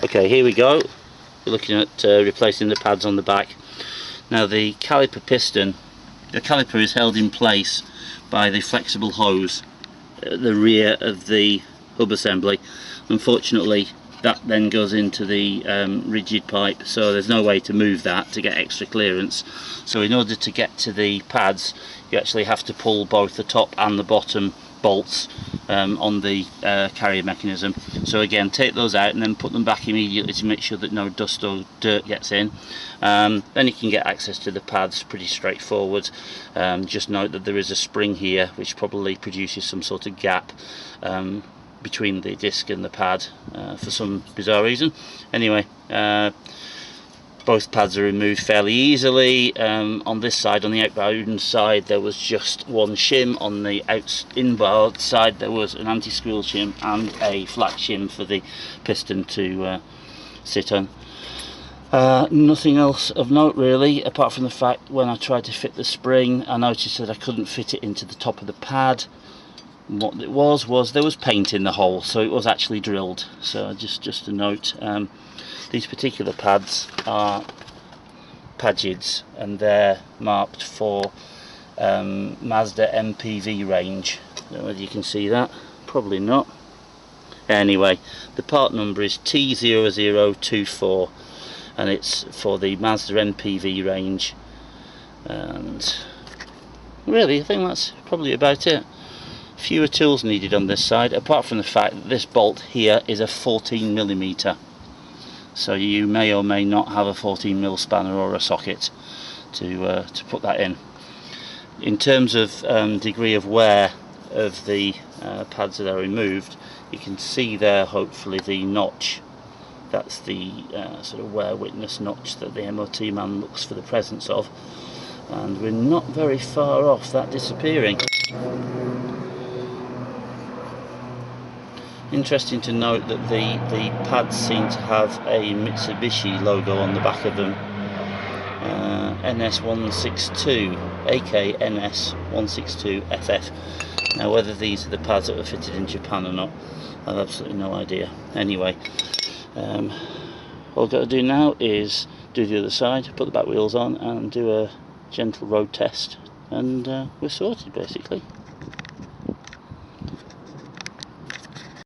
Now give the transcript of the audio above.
Okay, here we go. We're looking at replacing the pads on the back. Now the caliper piston, the caliper is held in place by the flexible hose at the rear of the hub assembly. Unfortunately, that then goes into the rigid pipe, so there's no way to move that to get extra clearance. So in order to get to the pads, you actually have to pull both the top and the bottom bolts on the carrier mechanism. So again, take those out and then put them back immediately to make sure that no dust or dirt gets in. Then you can get access to the pads pretty straightforward. Just note that there is a spring here which probably produces some sort of gap between the disc and the pad for some bizarre reason. Anyway, both pads are removed fairly easily. On this side, on the outbound side, there was just one shim. On the inboard side, there was an anti-squeal shim and a flat shim for the piston to sit on. Nothing else of note really, apart from the fact when I tried to fit the spring, I noticed that I couldn't fit it into the top of the pad. And what it was there was paint in the hole, so it was actually drilled. So just a note. These particular pads are Pagids, and they're marked for Mazda MPV range. I don't know whether you can see that, probably not. Anyway, the part number is T0024 and it's for the Mazda MPV range, and really I think that's probably about it. Fewer tools needed on this side, apart from the fact that this bolt here is a 14mm. So you may or may not have a 14mm spanner or a socket to put that in. In terms of degree of wear of the pads that are removed, you can see there hopefully the notch. That's the sort of wear witness notch that the MOT man looks for the presence of, and we're not very far off that disappearing. Interesting to note that the pads seem to have a Mitsubishi logo on the back of them, NS162, AK NS162FF. Now whether these are the pads that were fitted in Japan or not, I have absolutely no idea. Anyway, all I've got to do now is do the other side, put the back wheels on and do a gentle road test, and we're sorted basically.